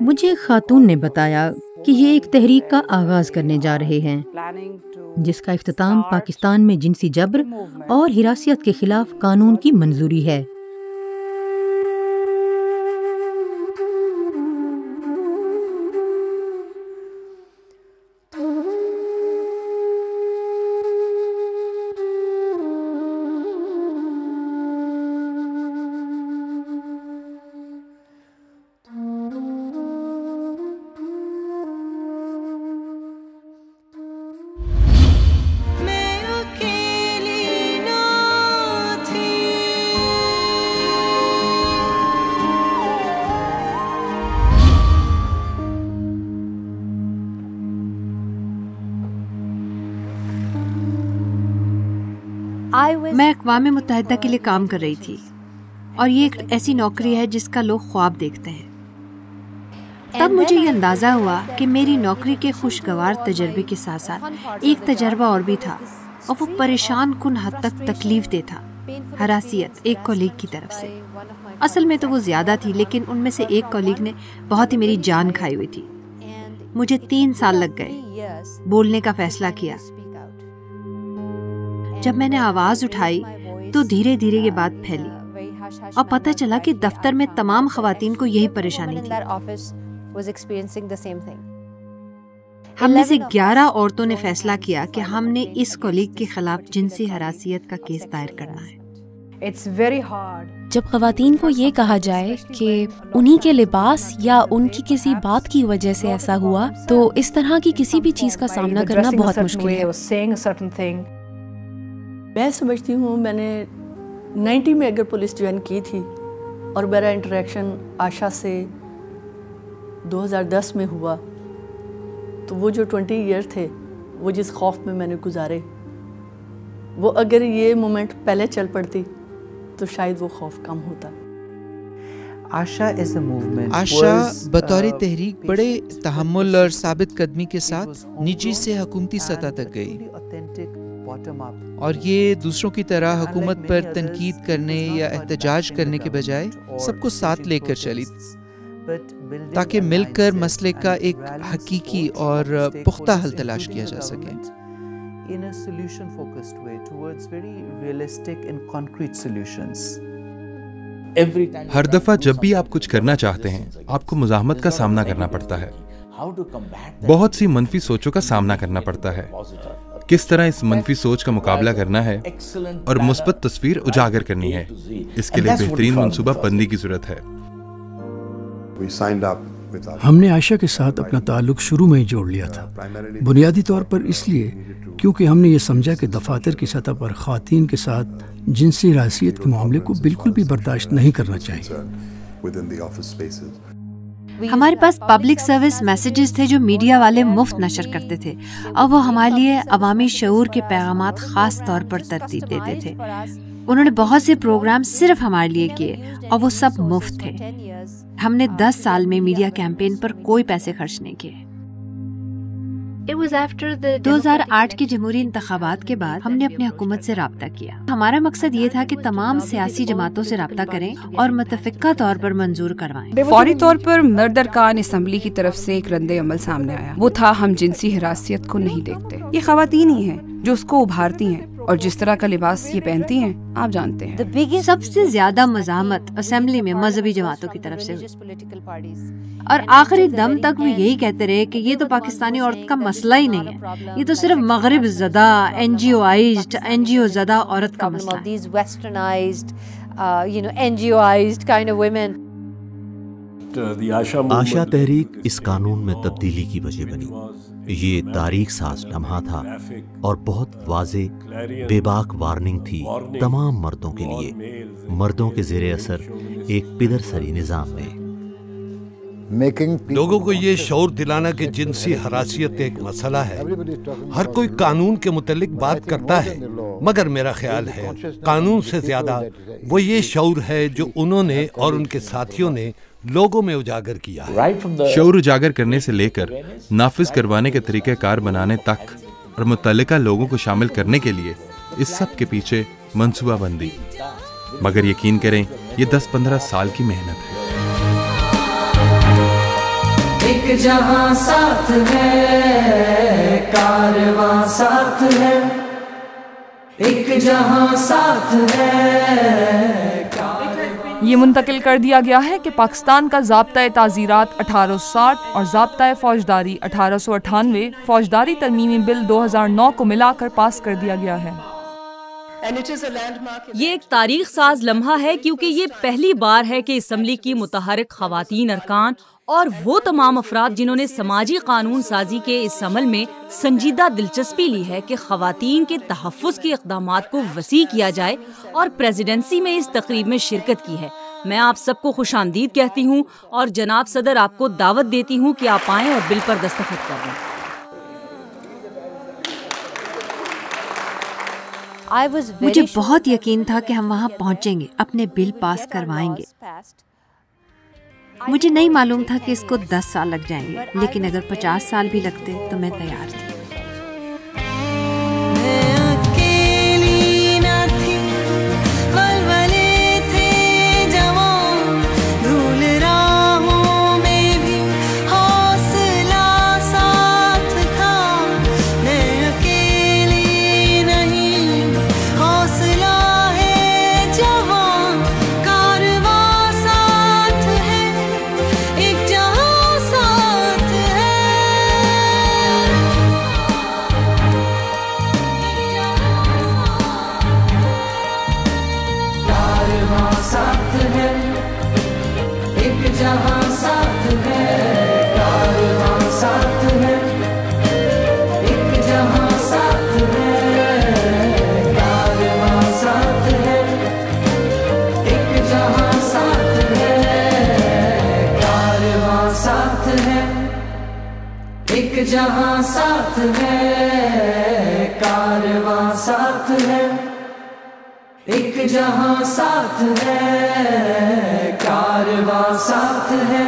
مجھے ایک خاتون نے بتایا کہ یہ ایک تحریک کا آغاز کرنے جا رہے ہیں جس کا اختتام پاکستان میں جنسی جبر اور ہراسیت کے خلاف قانون کی منظوری ہے۔ میں اقوام متحدہ کے لیے کام کر رہی تھی اور یہ ایک ایسی نوکری ہے جس کا لوگ خواب دیکھتے ہیں۔ تب مجھے یہ اندازہ ہوا کہ میری نوکری کے خوشگوار تجربے کے ساتھ ساتھ ایک تجربہ اور بھی تھا اور وہ پریشان کن حد تک تکلیف دہ تھا۔ ہراسیت ایک کولیگ کی طرف سے، اصل میں تو وہ زیادہ تھی لیکن ان میں سے ایک کولیگ نے بہت ہی میری جان کھائی ہوئی تھی۔ مجھے 3 سال لگ گئے بولنے کا فیصلہ کیا۔ جب میں نے آواز اٹھائی تو دھیرے دھیرے یہ بات پھیلی اور پتہ چلا کہ دفتر میں تمام خواتین کو یہی پریشانی تھی۔ ہم میں سے 11 عورتوں نے فیصلہ کیا کہ ہم نے اس کولیگ کے خلاف جنسی ہراسیت کا کیس دائر کرنا ہے۔ جب خواتین کو یہ کہا جائے کہ انہی کے لباس یا ان کی کسی بات کی وجہ سے ایسا ہوا تو اس طرح کی کسی بھی چیز کا سامنا کرنا بہت مشکل ہے۔ میں سمجھتی ہوں میں نے 90 میں اگر پولیس جوائن کی تھی اور میرا انٹریکشن آشا سے 2010 میں ہوا تو وہ جو 20 ایئر تھے وہ جس خوف میں نے گزارے، وہ اگر یہ مومنٹ پہلے چل پڑتی تو شاید وہ خوف کم ہوتا۔ آشا بطور تحریک بڑے تحمل اور ثابت قدمی کے ساتھ نیچی سے حکومتی سطح تک گئی اور یہ دوسروں کی طرح حکومت پر تنقید کرنے یا احتجاج کرنے کے بجائے سب کو ساتھ لے کر چلی تاکہ مل کر مسئلے کا ایک حقیقی اور پختہ حل تلاش کیا جا سکے۔ ہر دفعہ جب بھی آپ کچھ کرنا چاہتے ہیں آپ کو مزاحمت کا سامنا کرنا پڑتا ہے، بہت سی منفی سوچوں کا سامنا کرنا پڑتا ہے۔ کس طرح اس منفی سوچ کا مقابلہ کرنا ہے اور مثبت تصویر اجاگر کرنی ہے، اس کے لیے بہترین منصوبہ بندی کی ضرورت ہے۔ ہم نے عائشہ کے ساتھ اپنا تعلق شروع میں ہی جوڑ لیا تھا، بنیادی طور پر اس لیے کیونکہ ہم نے یہ سمجھا کہ دفاتر کی سطح پر خواتین کے ساتھ جنسی ہراسیت کے معاملے کو بالکل بھی برداشت نہیں کرنا چاہیے۔ ہمارے پاس پبلک سروس میسیجز تھے جو میڈیا والے مفت نشر کرتے تھے اور وہ ہمارے لیے عوامی شعور کے پیغامات خاص طور پر ترتیب دیتے تھے۔ انہوں نے بہت سے پروگرام صرف ہمارے لیے کیے اور وہ سب مفت تھے۔ ہم نے 10 سال میں میڈیا کیمپین پر کوئی پیسے خرچ نہیں کیے۔ 2008 کے جمہوری انتخابات کے بعد ہم نے اپنی حکومت سے رابطہ کیا۔ ہمارا مقصد یہ تھا کہ تمام سیاسی جماعتوں سے رابطہ کریں اور متفقہ طور پر منظور کروائیں۔ فوری طور پر مرد ارکان اسمبلی کی طرف سے ایک رد عمل سامنے آیا، وہ تھا ہم جنسی ہراسیت کو نہیں دیکھتے۔ یہ خواتین ہی ہیں جو اس کو ابھارتی ہیں اور جس طرح کا لباس یہ پہنتی ہیں آپ جانتے ہیں۔ سب سے زیادہ مزاحمت اسمبلی میں مذہبی جماعتوں کی طرف سے ہوئی اور آخری دم تک وہ یہی کہتے رہے کہ یہ تو پاکستانی عورت کا مسئلہ ہی نہیں ہے، یہ تو صرف مغرب زدہ این جی او زدہ عورت کا مسئلہ ہے۔ آشا تحریک اس قانون میں تبدیلی کی وجہ بنی۔ یہ تاریخ ساز لمحہ تھا اور بہت واضح بے باک وارننگ تھی تمام مردوں کے لیے، مردوں کے زیر اثر ایک پدر سری نظام میں۔ لوگوں کو یہ شعور دلانا کہ جنسی ہراسیت ایک مسئلہ ہے۔ ہر کوئی قانون کے متعلق بات کرتا ہے، مگر میرا خیال ہے قانون سے زیادہ وہ یہ شعور ہے جو انہوں نے اور ان کے ساتھیوں نے لوگوں میں اجاگر کیا ہے۔ شعور اجاگر کرنے سے لے کر نافذ کروانے کے طریقہ کار بنانے تک اور متعلقہ لوگوں کو شامل کرنے کے لیے اس سب کے پیچھے منصوبہ بندی، مگر یقین کریں یہ 10-15 سال کی محنت ہے۔ ایک جہاں ساتھ ہے کارواں ساتھ ہے ایک جہاں ساتھ ہے. یہ منتقل کر دیا گیا ہے کہ پاکستان کا ضابطۂ تعزیرات 1860 اور ضابطۂ فوجداری 1898 فوجداری ترمیمی بل 2009 کو ملا کر پاس کر دیا گیا ہے. یہ ایک تاریخ ساز لمحہ ہے کیونکہ یہ پہلی بار ہے کہ اسمبلی کی متحرک خواتین ارکان اور وہ تمام افراد جنہوں نے سماجی قانون سازی کے اس عمل میں سنجیدہ دلچسپی لی ہے کہ خواتین کے تحفظ کے اقدامات کو وسیع کیا جائے اور پریزیڈنسی میں اس تقریب میں شرکت کی ہے. میں آپ سب کو خوش آمدید کہتی ہوں اور جناب صدر آپ کو دعوت دیتی ہوں کہ آپ آئیں اور بل پر دستخط کر دیں. مجھے بہت یقین تھا کہ ہم وہاں پہنچیں گے، اپنے بل پاس کروائیں گے. مجھے نہیں معلوم تھا کہ اس کو 10 سال لگ جائیں گے، لیکن اگر 50 سال بھی لگتے تو میں تیار تھی. جہاں ساتھ ہے کارواں ساتھ ہے ایک جہاں ساتھ ہے کارواں ساتھ ہے